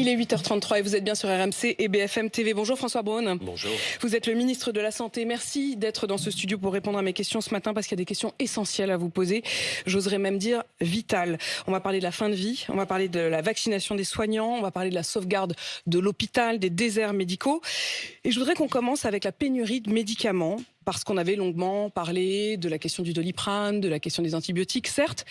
Il est 8h33 et vous êtes bien sur RMC et BFM TV. Bonjour François Braun. Bonjour. Vous êtes le ministre de la Santé. Merci d'être dans ce studio pour répondre à mes questions ce matin parce qu'il y a des questions essentielles à vous poser. J'oserais même dire vitales. On va parler de la fin de vie, on va parler de la vaccination des soignants, on va parler de la sauvegarde de l'hôpital, des déserts médicaux. Et je voudrais qu'on commence avec la pénurie de médicaments. Parce qu'on avait longuement parlé de la question du Doliprane, de la question des antibiotiques, certes,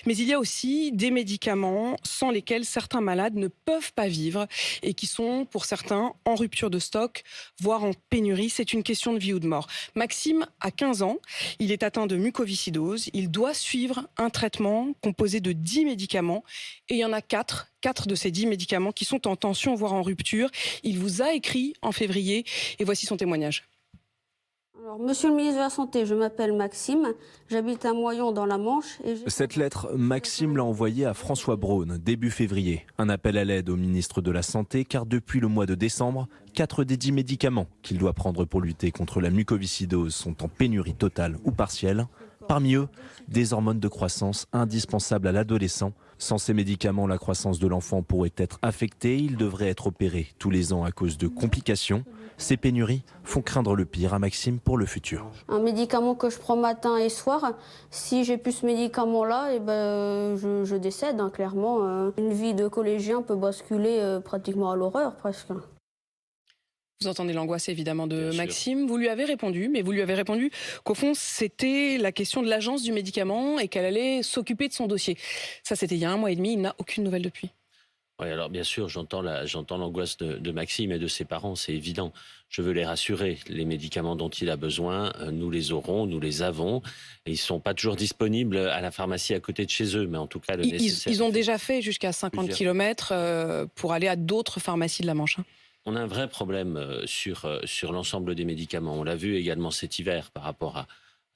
mais il y a aussi des médicaments sans lesquels certains malades ne peuvent pas vivre et qui sont, pour certains, en rupture de stock, voire en pénurie. C'est une question de vie ou de mort. Maxime a 15 ans, il est atteint de mucoviscidose, il doit suivre un traitement composé de 10 médicaments et il y en a 4 de ces 10 médicaments qui sont en tension, voire en rupture. Il vous a écrit en février et voici son témoignage. Alors, Monsieur le ministre de la Santé, je m'appelle Maxime, j'habite à Moyon dans la Manche. Cette lettre, Maxime l'a envoyée à François Braun début février. Un appel à l'aide au ministre de la Santé car depuis le mois de décembre, 4 des 10 médicaments qu'il doit prendre pour lutter contre la mucoviscidose sont en pénurie totale ou partielle. Parmi eux, des hormones de croissance indispensables à l'adolescent. Sans ces médicaments, la croissance de l'enfant pourrait être affectée. Il devrait être opéré tous les ans à cause de complications. Ces pénuries font craindre le pire à Maxime pour le futur. Un médicament que je prends matin et soir, si j'ai plus ce médicament-là, je décède, hein, clairement. Une vie de collégien peut basculer pratiquement à l'horreur, presque. Vous entendez l'angoisse évidemment de Bien Maxime. sûr. Vous lui avez répondu, mais vous lui avez répondu qu'au fond, c'était la question de l'agence du médicament et qu'elle allait s'occuper de son dossier. Ça, c'était il y a 1 mois et demi. Il n'a aucune nouvelle depuis. Oui, alors bien sûr, j'entends l'angoisse de Maxime et de ses parents, c'est évident. Je veux les rassurer. Les médicaments dont il a besoin, nous les aurons, nous les avons. Et ils ne sont pas toujours disponibles à la pharmacie à côté de chez eux, mais en tout cas, le nécessaire. Ils ont déjà fait jusqu'à 50 km pour aller à d'autres pharmacies de la Manche. On a un vrai problème sur l'ensemble des médicaments. On l'a vu également cet hiver par rapport à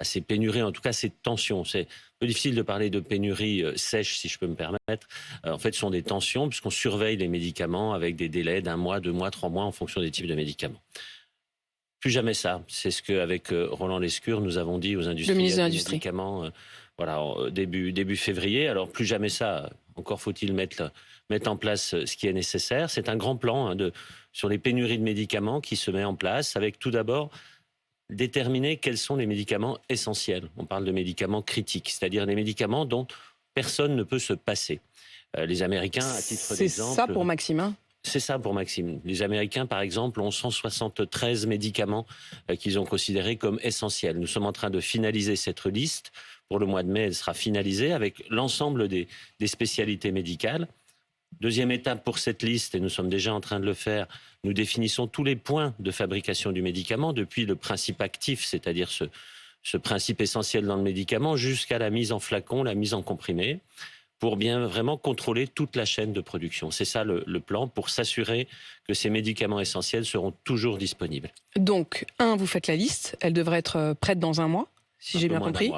ces pénuries, en tout cas ces tensions. C'est un peu difficile de parler de pénurie sèche, si je peux me permettre. En fait, ce sont des tensions puisqu'on surveille les médicaments avec des délais d'1 mois, 2 mois, 3 mois en fonction des types de médicaments. Plus jamais ça. C'est ce qu'avec Roland Lescure, nous avons dit aux industriels des médicaments début février. Alors, plus jamais ça. Encore faut-il mettre en place ce qui est nécessaire. C'est un grand plan sur les pénuries de médicaments qui se met en place avec tout d'abord déterminer quels sont les médicaments essentiels. On parle de médicaments critiques, c'est-à-dire les médicaments dont personne ne peut se passer. Les Américains, à titre d'exemple... C'est ça pour Maxime, hein ? C'est ça pour Maxime. Les Américains, par exemple, ont 173 médicaments qu'ils ont considérés comme essentiels. Nous sommes en train de finaliser cette liste. Pour le mois de mai, elle sera finalisée avec l'ensemble des spécialités médicales. Deuxième étape pour cette liste, et nous sommes déjà en train de le faire, nous définissons tous les points de fabrication du médicament, depuis le principe actif, c'est-à-dire ce principe essentiel dans le médicament, jusqu'à la mise en flacon, la mise en comprimé, pour bien vraiment contrôler toute la chaîne de production. C'est ça le plan, pour s'assurer que ces médicaments essentiels seront toujours disponibles. Donc, vous faites la liste, elle devrait être prête dans 1 mois, si j'ai bien compris.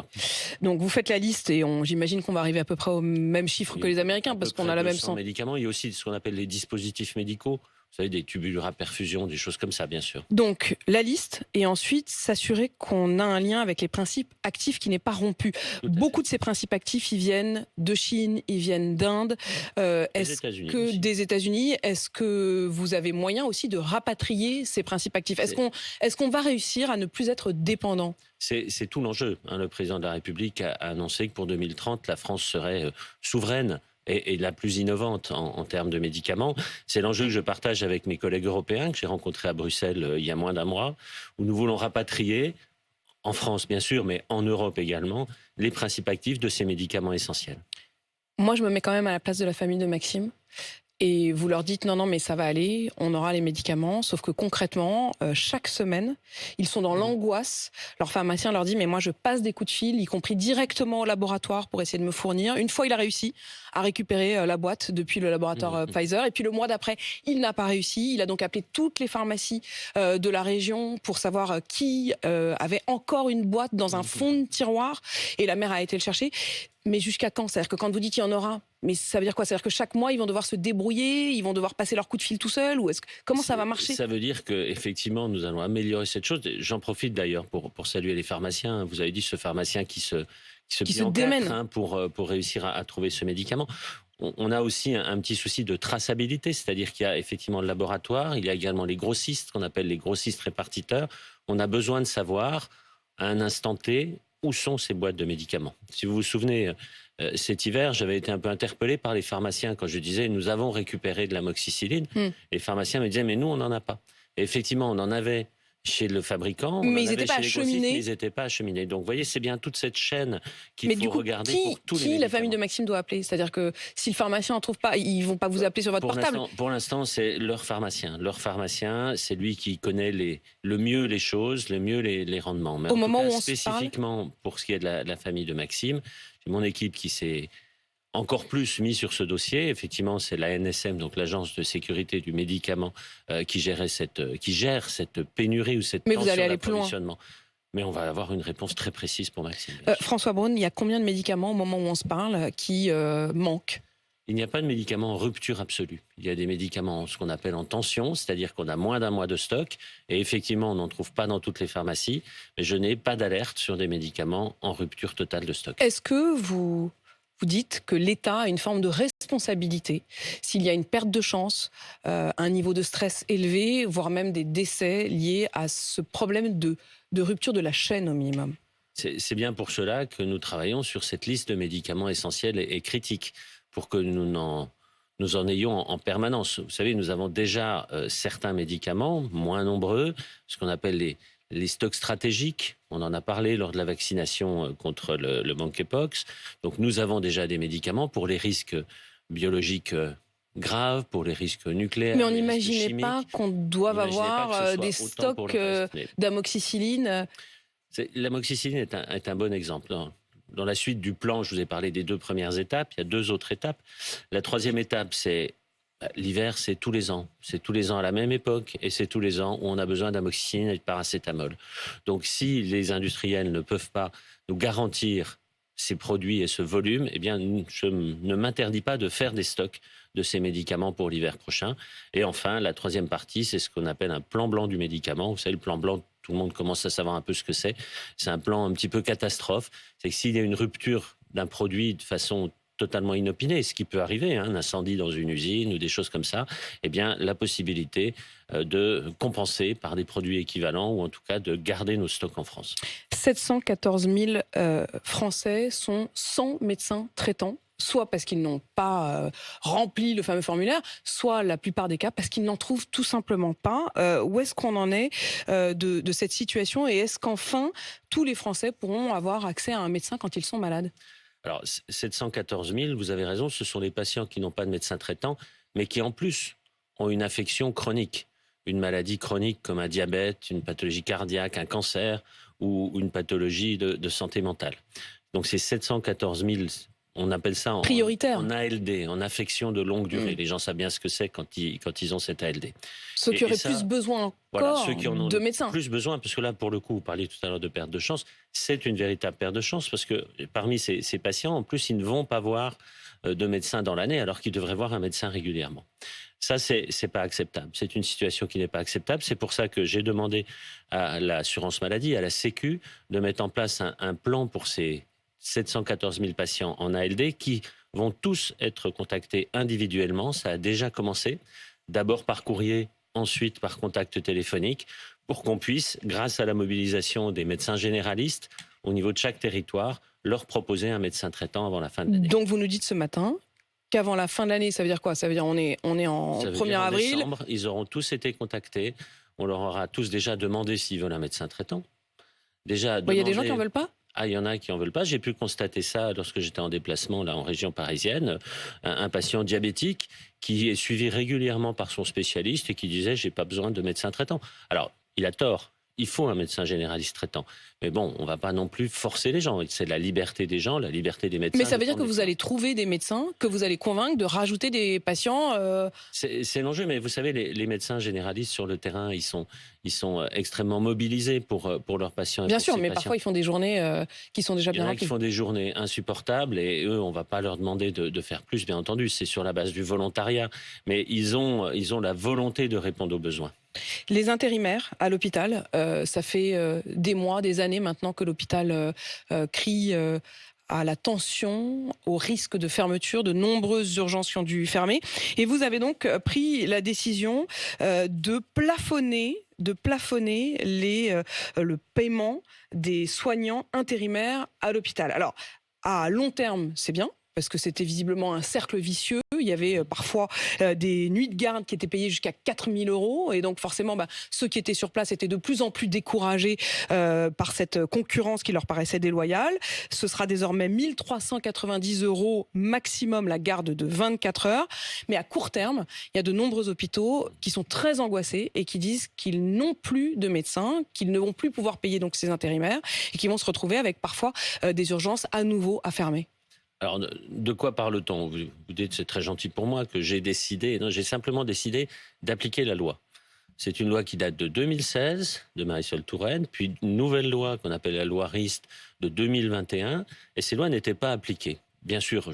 Donc vous faites la liste et j'imagine qu'on va arriver à peu près au même chiffre que les Américains parce qu'on a la même santé. Médicaments, il y a aussi ce qu'on appelle les dispositifs médicaux. Vous savez, des tubules à perfusion, des choses comme ça, bien sûr. Donc, la liste, et ensuite s'assurer qu'on a un lien avec les principes actifs qui n'est pas rompu. Beaucoup de ces principes actifs, ils viennent de Chine, ils viennent d'Inde, des États-Unis. Est-ce que vous avez moyen aussi de rapatrier ces principes actifs ? Est-ce qu'on va réussir à ne plus être dépendant ? C'est tout l'enjeu. Le président de la République a annoncé que pour 2030, la France serait souveraine et la plus innovante en termes de médicaments. C'est l'enjeu que je partage avec mes collègues européens que j'ai rencontrés à Bruxelles il y a moins d'1 mois, où nous voulons rapatrier, en France bien sûr, mais en Europe également, les principes actifs de ces médicaments essentiels. Moi, je me mets quand même à la place de la famille de Maxime. Et vous leur dites non mais ça va aller, on aura les médicaments, sauf que concrètement, chaque semaine, ils sont dans l'angoisse. Leur pharmacien leur dit mais moi je passe des coups de fil, y compris directement au laboratoire pour essayer de me fournir. Une fois il a réussi à récupérer la boîte depuis le laboratoire Pfizer, et puis le mois d'après, il n'a pas réussi. Il a donc appelé toutes les pharmacies de la région pour savoir qui avait encore une boîte dans un fond de tiroir, et la mère a été le chercher. Mais jusqu'à quand ? C'est-à-dire que quand vous dites qu'il y en aura, mais ça veut dire quoi ? C'est-à-dire que chaque mois, ils vont devoir se débrouiller, ils vont devoir passer leur coup de fil tout seuls, ou comment ça va marcher ? Ça veut dire qu'effectivement, nous allons améliorer cette chose. J'en profite d'ailleurs pour saluer les pharmaciens. Vous avez dit ce pharmacien qui se démène pour réussir à trouver ce médicament. on a aussi un petit souci de traçabilité, c'est-à-dire qu'il y a effectivement le laboratoire, il y a également les grossistes, qu'on appelle les grossistes répartiteurs. On a besoin de savoir, à un instant T, où sont ces boîtes de médicaments. Si vous vous souvenez, cet hiver, j'avais été un peu interpellé par les pharmaciens quand je disais « nous avons récupéré de l'amoxicilline ». Les pharmaciens me disaient « mais nous, on n'en a pas ». Et effectivement, on en avait chez le fabricant, mais ils n'étaient pas acheminés. Ils n'étaient pas acheminés. Donc, vous voyez, c'est bien toute cette chaîne qu'il faut regarder pour tous les médicaments. Qui la famille de Maxime doit appeler? C'est-à-dire que si le pharmacien n'en trouve pas, ils ne vont pas vous appeler sur votre portable? Pour l'instant, c'est leur pharmacien. Leur pharmacien, c'est lui qui connaît le mieux les choses, le mieux les rendements. Mais au moment où on spécifiquement, pour ce qui est de la famille de Maxime, j'ai mon équipe qui s'est encore plus mis sur ce dossier. Effectivement, c'est la NSM, donc l'Agence de sécurité du médicament, qui gère cette pénurie ou cette tension d'approvisionnement. Mais on va avoir une réponse très précise pour Maxime. François Braun, il y a combien de médicaments au moment où on se parle qui manquent? Il n'y a pas de médicaments en rupture absolue. Il y a des médicaments, ce qu'on appelle en tension, c'est-à-dire qu'on a moins d'un mois de stock. Et effectivement, on n'en trouve pas dans toutes les pharmacies. Mais je n'ai pas d'alerte sur des médicaments en rupture totale de stock. Est-ce que vous dites que l'État a une forme de responsabilité s'il y a une perte de chance, un niveau de stress élevé, voire même des décès liés à ce problème de rupture de la chaîne au minimum? C'est bien pour cela que nous travaillons sur cette liste de médicaments essentiels et critiques, pour que nous en ayons en permanence. Vous savez, nous avons déjà certains médicaments, moins nombreux, ce qu'on appelle les stocks stratégiques. On en a parlé lors de la vaccination contre le monkeypox. Donc nous avons déjà des médicaments pour les risques biologiques graves, pour les risques nucléaires. Mais on n'imaginait pas qu'on doive avoir des stocks d'amoxicilline. L'amoxicilline est un bon exemple. Dans la suite du plan, je vous ai parlé des 2 premières étapes. Il y a 2 autres étapes. La 3e étape, c'est l'hiver, c'est tous les ans. C'est tous les ans à la même époque et c'est tous les ans où on a besoin d'amoxicilline et de paracétamol. Donc si les industriels ne peuvent pas nous garantir ces produits et ce volume, eh bien, je ne m'interdis pas de faire des stocks de ces médicaments pour l'hiver prochain. Et enfin, la 3e partie, c'est ce qu'on appelle un plan blanc du médicament. Vous savez, le plan blanc, tout le monde commence à savoir un peu ce que c'est. C'est un plan un petit peu catastrophe. C'est que s'il y a une rupture d'un produit de façon totalement inopinée, ce qui peut arriver, un incendie dans une usine ou des choses comme ça, eh bien, la possibilité de compenser par des produits équivalents ou en tout cas de garder nos stocks en France. 714 000 Français sont sans médecin traitant, soit parce qu'ils n'ont pas rempli le fameux formulaire, soit la plupart des cas parce qu'ils n'en trouvent tout simplement pas. Où est-ce qu'on en est de cette situation et est-ce qu'enfin tous les Français pourront avoir accès à un médecin quand ils sont malades? Alors, 714 000, vous avez raison, ce sont les patients qui n'ont pas de médecin traitant, mais qui en plus ont une affection chronique, une maladie chronique comme un diabète, une pathologie cardiaque, un cancer ou une pathologie de santé mentale. Donc c'est 714 000, on appelle ça en ALD, en affection de longue durée. Les gens savent bien ce que c'est quand ils ont cette ALD. Ceux qui auraient plus besoin encore ceux qui en ont de médecins. Plus besoin, parce que là, pour le coup, vous parliez tout à l'heure de perte de chance, c'est une véritable perte de chance, parce que parmi ces patients, en plus, ils ne vont pas voir de médecin dans l'année, alors qu'ils devraient voir un médecin régulièrement. Ça, c'est pas acceptable. C'est une situation qui n'est pas acceptable. C'est pour ça que j'ai demandé à l'assurance maladie, à la Sécu, de mettre en place un plan pour ces 714 000 patients en ALD qui vont tous être contactés individuellement. Ça a déjà commencé, d'abord par courrier, ensuite par contact téléphonique, pour qu'on puisse, grâce à la mobilisation des médecins généralistes, au niveau de chaque territoire, leur proposer un médecin traitant avant la fin de l'année. Donc vous nous dites ce matin qu'avant la fin de l'année, ça veut dire quoi? Ça veut dire on est en 1er avril. Décembre, ils auront tous été contactés. On leur aura tous déjà demandé s'ils veulent un médecin traitant. Il y a des gens qui n'en veulent pas? Ah, il y en a qui n'en veulent pas. J'ai pu constater ça lorsque j'étais en déplacement là en région parisienne. Un patient diabétique qui est suivi régulièrement par son spécialiste et qui disait « j'ai pas besoin de médecin traitant ». Alors, il a tort. Il faut un médecin généraliste traitant. Mais bon, on ne va pas non plus forcer les gens. C'est la liberté des gens, la liberté des médecins. Mais ça veut dire que vous allez trouver des médecins, que vous allez convaincre de rajouter des patients C'est l'enjeu, mais vous savez, les médecins généralistes sur le terrain, ils sont extrêmement mobilisés pour leurs patients. Bien sûr, mais parfois ils font des journées qui sont déjà bien remplies. Il y en a qui font des journées insupportables et eux, on ne va pas leur demander de faire plus, bien entendu. C'est sur la base du volontariat. Mais ils ont la volonté de répondre aux besoins. Les intérimaires à l'hôpital, ça fait des mois, des années maintenant que l'hôpital crie à la tension, au risque de fermeture. De nombreuses urgences qui ont dû fermer. Et vous avez donc pris la décision de plafonner le paiement des soignants intérimaires à l'hôpital. Alors, à long terme, c'est bien, parce que c'était visiblement un cercle vicieux. Il y avait parfois des nuits de garde qui étaient payées jusqu'à 4 000 €. Et donc forcément, ceux qui étaient sur place étaient de plus en plus découragés par cette concurrence qui leur paraissait déloyale. Ce sera désormais 1 390 € maximum la garde de 24 heures. Mais à court terme, il y a de nombreux hôpitaux qui sont très angoissés et qui disent qu'ils n'ont plus de médecins, qu'ils ne vont plus pouvoir payer donc ces intérimaires et qui vont se retrouver avec parfois des urgences à nouveau à fermer. Alors, de quoi parle-t-on? Vous dites, c'est très gentil pour moi, que j'ai décidé. Non, j'ai simplement décidé d'appliquer la loi. C'est une loi qui date de 2016, de Marisol Touraine, puis une nouvelle loi qu'on appelle la loi Rist de 2021, et ces lois n'étaient pas appliquées. Bien sûr,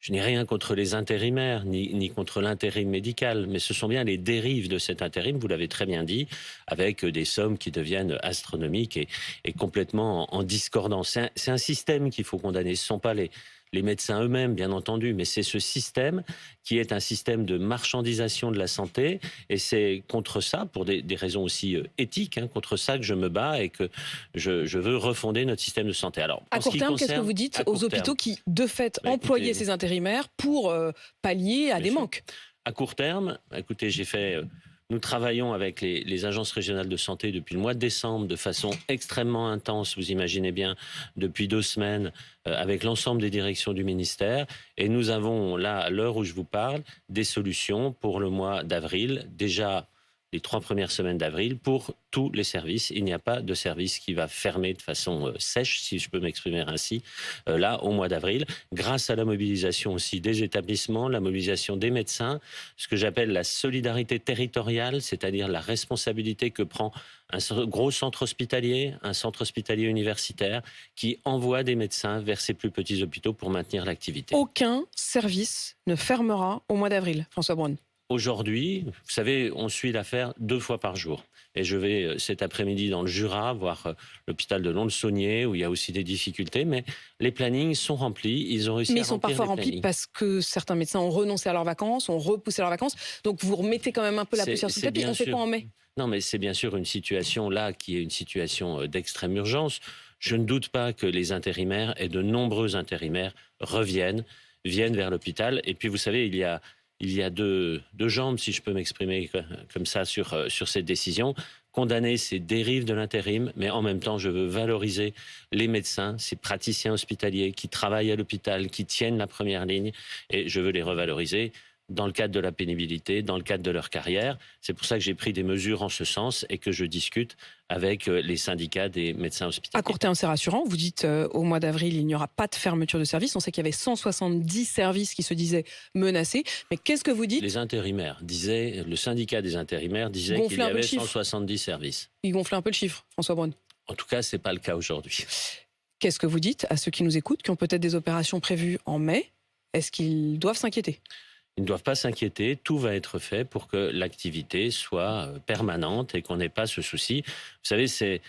je n'ai rien contre les intérimaires, ni contre l'intérim médical, mais ce sont bien les dérives de cet intérim, vous l'avez très bien dit, avec des sommes qui deviennent astronomiques et complètement en discordance. C'est un système qu'il faut condamner, ce ne sont pas les médecins eux-mêmes, bien entendu, mais c'est ce système qui est un système de marchandisation de la santé, et c'est contre ça, pour des raisons aussi éthiques, contre ça que je me bats et que je veux refonder notre système de santé. Alors, à court terme, qu'est-ce que vous dites aux hôpitaux qui, de fait, employaient ces intérimaires pour pallier à des manques? À court terme, écoutez, nous travaillons avec les agences régionales de santé depuis le mois de décembre de façon extrêmement intense, vous imaginez bien, depuis 2 semaines, avec l'ensemble des directions du ministère. Et nous avons là, à l'heure où je vous parle, des solutions pour le mois d'avril, déjà les 3 premières semaines d'avril, pour tous les services. Il n'y a pas de service qui va fermer de façon sèche, si je peux m'exprimer ainsi, là, au mois d'avril, grâce à la mobilisation aussi des établissements, la mobilisation des médecins, ce que j'appelle la solidarité territoriale, c'est-à-dire la responsabilité que prend un gros centre hospitalier, un centre hospitalier universitaire, qui envoie des médecins vers ces plus petits hôpitaux pour maintenir l'activité. Aucun service ne fermera au mois d'avril, François Braun. Aujourd'hui, vous savez, on suit l'affaire 2 fois par jour. Et je vais cet après-midi dans le Jura voir l'hôpital de Lons-le-Saunier où il y a aussi des difficultés. Mais les plannings sont remplis. Ils ont réussi à remplir. Mais ils sont parfois remplis parce que certains médecins ont renoncé à leurs vacances, ont repoussé leurs vacances. Donc vous remettez quand même un peu la poussière sur le tapis. On fait quoi en mai? Non, mais c'est bien sûr une situation là qui est une situation d'extrême urgence. Je ne doute pas que les intérimaires et de nombreux intérimaires viennent vers l'hôpital. Et puis vous savez, il y a deux jambes, si je peux m'exprimer comme ça, sur cette décision. Condamner ces dérives de l'intérim, mais en même temps, je veux valoriser les médecins, ces praticiens hospitaliers qui travaillent à l'hôpital, qui tiennent la première ligne, et je veux les revaloriser dans le cadre de la pénibilité, dans le cadre de leur carrière. C'est pour ça que j'ai pris des mesures en ce sens et que je discute avec les syndicats des médecins hospitaliers. À court terme, c'est rassurant. Vous dites au mois d'avril, il n'y aura pas de fermeture de service. On sait qu'il y avait 170 services qui se disaient menacés. Mais qu'est-ce que vous dites? Les intérimaires disaient, le syndicat des intérimaires disait qu'il y avait 170 services. Il gonflait un peu le chiffre, François Braun. En tout cas, ce n'est pas le cas aujourd'hui. Qu'est-ce que vous dites à ceux qui nous écoutent, qui ont peut-être des opérations prévues en mai? Est-ce qu'ils doivent s'inquiéter? Ils ne doivent pas s'inquiéter, tout va être fait pour que l'activité soit permanente et qu'on n'ait pas ce souci. Vous savez, c'est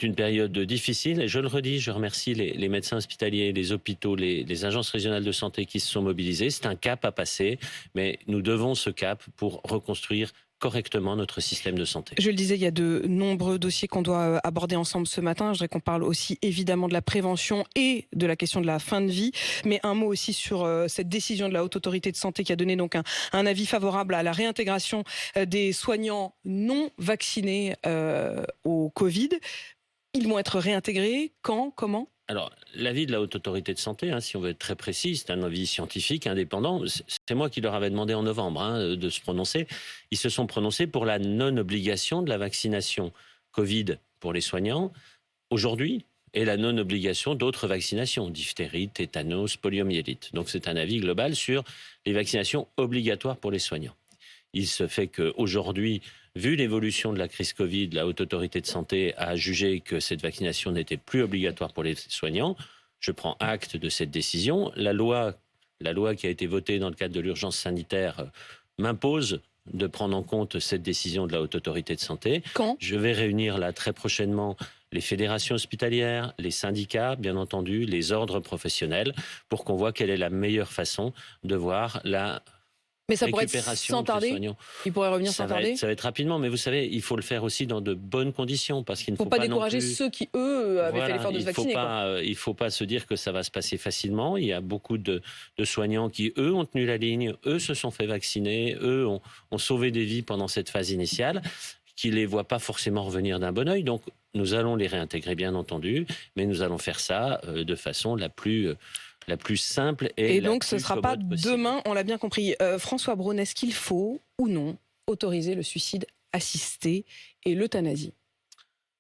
une période difficile et je le redis, je remercie les médecins hospitaliers, les hôpitaux, les agences régionales de santé qui se sont mobilisés. C'est un cap à passer, mais nous devons ce cap pour reconstruire correctement notre système de santé. Je le disais, il y a de nombreux dossiers qu'on doit aborder ensemble ce matin. Je voudrais qu'on parle aussi évidemment de la prévention et de la question de la fin de vie. Mais un mot aussi sur cette décision de la Haute Autorité de Santé qui a donné donc un avis favorable à la réintégration des soignants non vaccinés au Covid. Ils vont être réintégrés quand, comment ? Alors, l'avis de la Haute Autorité de Santé, si on veut être très précis, c'est un avis scientifique, indépendant. C'est moi qui leur avais demandé en novembre de se prononcer. Ils se sont prononcés pour la non-obligation de la vaccination Covid pour les soignants aujourd'hui et la non-obligation d'autres vaccinations, diphtérie, tétanos, poliomyélite. Donc c'est un avis global sur les vaccinations obligatoires pour les soignants. Il se fait qu'aujourd'hui, vu l'évolution de la crise Covid, la Haute Autorité de Santé a jugé que cette vaccination n'était plus obligatoire pour les soignants. Je prends acte de cette décision. La loi qui a été votée dans le cadre de l'urgence sanitaire m'impose de prendre en compte cette décision de la Haute Autorité de Santé. Quand ? Je vais réunir là très prochainement les fédérations hospitalières, les syndicats, bien entendu, les ordres professionnels, pour qu'on voit quelle est la meilleure façon de voir la Mais ça pourrait être récupération sans de ces tarder. soignants. Il pourrait revenir sans tarder. Ça va être rapidement, mais vous savez, il faut le faire aussi dans de bonnes conditions, parce qu'il ne Pour faut pas non décourager plus... ceux qui, eux, avaient fait Voilà, l'effort de se vacciner. il faut pas se dire que ça va se passer facilement. Il y a beaucoup de soignants qui, eux, ont tenu la ligne, eux se sont fait vacciner, eux ont sauvé des vies pendant cette phase initiale, qui les voient pas forcément revenir d'un bon œil. Donc, nous allons les réintégrer, bien entendu, mais nous allons faire ça de façon la plus simple Et donc, ce ne sera pas demain, on l'a bien compris. François Braun, est-ce qu'il faut ou non autoriser le suicide assisté et l'euthanasie?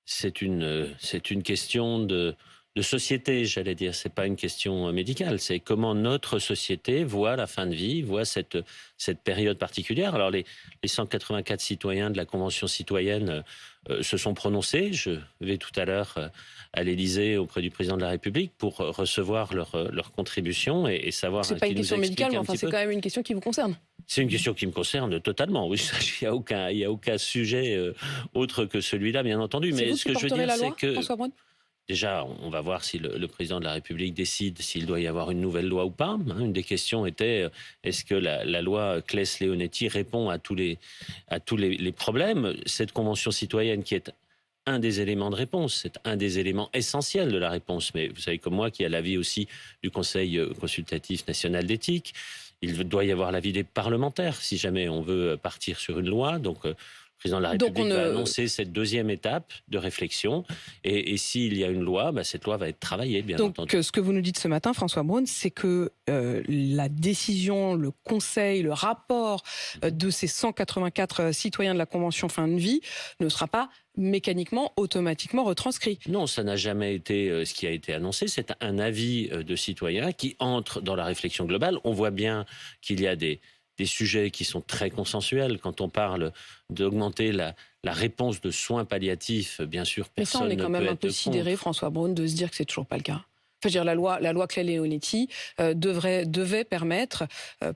C'est une question de société, j'allais dire. C'est pas une question médicale. C'est comment notre société voit la fin de vie, voit cette période particulière. Alors, les 184 citoyens de la Convention citoyenne se sont prononcés. Je vais tout à l'heure à l'Élysée auprès du président de la République pour recevoir leur contribution et savoir. C'est pas une question médicale, mais enfin, c'est quand même une question qui vous concerne. C'est une question qui me concerne totalement. Oui, il y a aucun sujet autre que celui-là, bien entendu. Mais ce que je veux dire, c'est que François Braun ? déjà, on va voir si le président de la République décide s'il doit y avoir une nouvelle loi ou pas. Une des questions était est-ce que la loi Claes-Leonetti répond à tous les problèmes? Cette convention citoyenne qui est un des éléments de réponse, c'est un des éléments essentiels de la réponse. Mais vous savez comme moi qu'il y a l'avis aussi du Conseil consultatif national d'éthique. Il doit y avoir l'avis des parlementaires si jamais on veut partir sur une loi. Donc, le président de la République va annoncer cette deuxième étape de réflexion. Et s'il y a une loi, cette loi va être travaillée, bien entendu. Donc, ce que vous nous dites ce matin, François Braun, c'est que la décision, le conseil, le rapport de ces 184 citoyens de la Convention fin de vie ne sera pas mécaniquement, automatiquement retranscrit. Non, ça n'a jamais été ce qui a été annoncé. C'est un avis de citoyens qui entre dans la réflexion globale. On voit bien qu'il y a des sujets qui sont très consensuels. Quand on parle d'augmenter la réponse de soins palliatifs, bien sûr, personne ne peut être contre. Mais ça, on est quand même un peu sidéré, François Braun, de se dire que c'est toujours pas le cas. Enfin, je veux dire, la loi Claes-Leonetti devait permettre,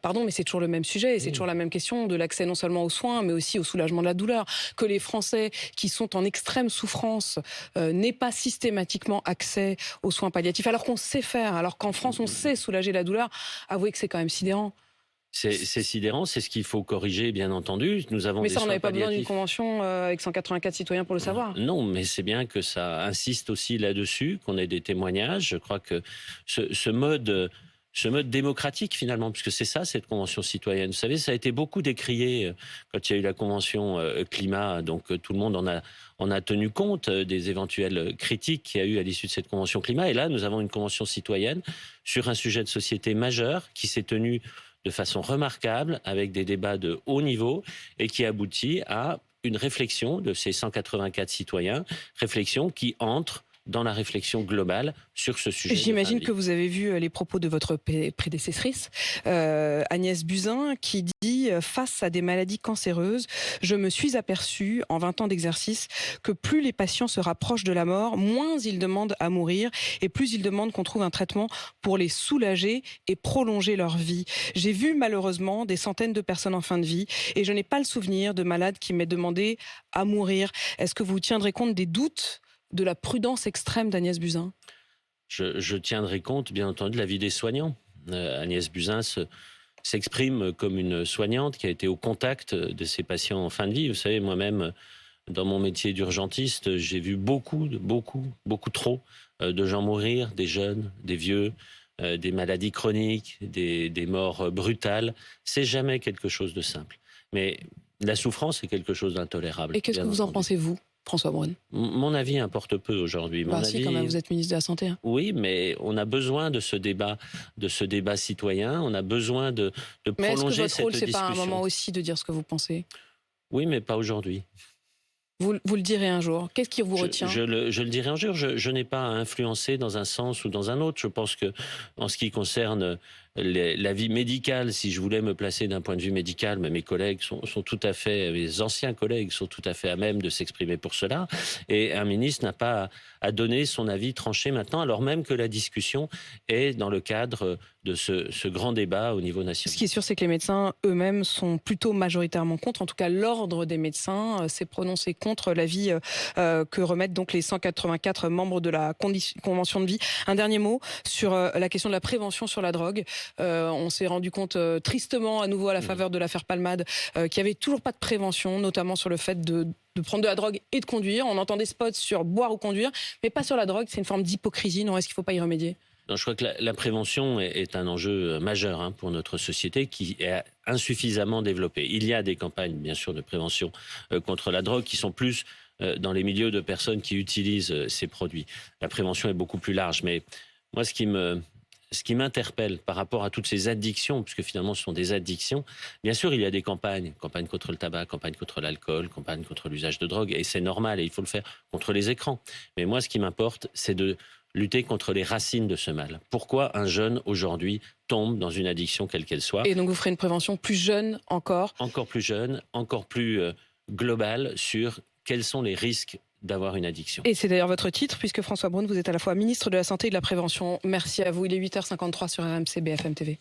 pardon, mais c'est toujours le même sujet, et c'est toujours la même question de l'accès non seulement aux soins, mais aussi au soulagement de la douleur. Que les Français qui sont en extrême souffrance n'aient pas systématiquement accès aux soins palliatifs, alors qu'on sait faire, alors qu'en France on sait soulager la douleur. Avouez que c'est quand même sidérant. C'est sidérant, c'est ce qu'il faut corriger, bien entendu. Nous avons mais ça, on n'avait pas besoin d'une convention avec 184 citoyens pour le savoir. Non, mais c'est bien que ça insiste aussi là-dessus, qu'on ait des témoignages. Je crois que ce mode démocratique, finalement, puisque c'est ça, cette convention citoyenne. Vous savez, ça a été beaucoup décrié quand il y a eu la convention climat. Donc, tout le monde en a tenu compte des éventuelles critiques qu'il y a eu à l'issue de cette convention climat. Et là, nous avons une convention citoyenne sur un sujet de société majeur qui s'est tenu de façon remarquable, avec des débats de haut niveau, et qui aboutit à une réflexion de ces 184 citoyens, réflexion qui entre dans la réflexion globale sur ce sujet. J'imagine que vous avez vu les propos de votre prédécessrice, Agnès Buzyn, qui dit « Face à des maladies cancéreuses, je me suis aperçue, en 20 ans d'exercice, que plus les patients se rapprochent de la mort, moins ils demandent à mourir et plus ils demandent qu'on trouve un traitement pour les soulager et prolonger leur vie. J'ai vu malheureusement des centaines de personnes en fin de vie et je n'ai pas le souvenir de malades qui m'aient demandé à mourir. Est-ce que vous tiendrez compte des doutes de la prudence extrême d'Agnès Buzyn? Je tiendrai compte, bien entendu, de l'avis des soignants. Agnès Buzyn s'exprime comme une soignante qui a été au contact de ces patients en fin de vie. Vous savez, moi-même, dans mon métier d'urgentiste, j'ai vu beaucoup trop de gens mourir, des jeunes, des vieux, des maladies chroniques, des morts brutales. C'est jamais quelque chose de simple. Mais la souffrance est quelque chose d'intolérable. Et qu'est-ce que vous en pensez, vous, François Braun? Mon avis importe peu aujourd'hui. Si, quand même, vous êtes ministre de la Santé. Oui, mais on a besoin de ce débat citoyen. On a besoin de prolonger cette discussion. Mais est-ce que votre rôle, c'est pas un moment aussi de dire ce que vous pensez? Oui, mais pas aujourd'hui. Vous le direz un jour. Qu'est-ce qui vous retient? Je le dirai un jour. Je n'ai pas à influencer dans un sens ou dans un autre. Je pense que, en ce qui concerne l'avis médical, si je voulais me placer d'un point de vue médical, mais mes collègues sont tout à fait, mes anciens collègues sont tout à fait à même de s'exprimer pour cela. Et un ministre n'a pas à donner son avis tranché maintenant, alors même que la discussion est dans le cadre de ce grand débat au niveau national. Ce qui est sûr, c'est que les médecins eux-mêmes sont plutôt majoritairement contre. En tout cas, l'ordre des médecins s'est prononcé contre l'avis que remettent donc les 184 membres de la Convention de vie. Un dernier mot sur la question de la prévention sur la drogue. On s'est rendu compte tristement à nouveau à la faveur de l'affaire Palmade qu'il n'y avait toujours pas de prévention, notamment sur le fait de prendre de la drogue et de conduire. On entend des spots sur boire ou conduire, mais pas sur la drogue. C'est une forme d'hypocrisie. Non, est-ce qu'il ne faut pas y remédier ? Non, je crois que la prévention est un enjeu majeur pour notre société qui est insuffisamment développée. Il y a des campagnes, bien sûr, de prévention contre la drogue qui sont plus dans les milieux de personnes qui utilisent ces produits. La prévention est beaucoup plus large, mais moi, ce qui m'interpelle par rapport à toutes ces addictions, puisque finalement ce sont des addictions, bien sûr il y a des campagnes contre le tabac, campagnes contre l'alcool, campagnes contre l'usage de drogue, et c'est normal, et il faut le faire contre les écrans. Mais moi ce qui m'importe, c'est de lutter contre les racines de ce mal. Pourquoi un jeune aujourd'hui tombe dans une addiction quelle qu'elle soit ? Et donc vous ferez une prévention plus jeune encore ? Encore plus jeune, encore plus globale sur quels sont les risques d'avoir une addiction. Et c'est d'ailleurs votre titre, puisque François Braun, vous êtes à la fois ministre de la Santé et de la Prévention. Merci à vous. Il est 8h53 sur RMC BFM TV.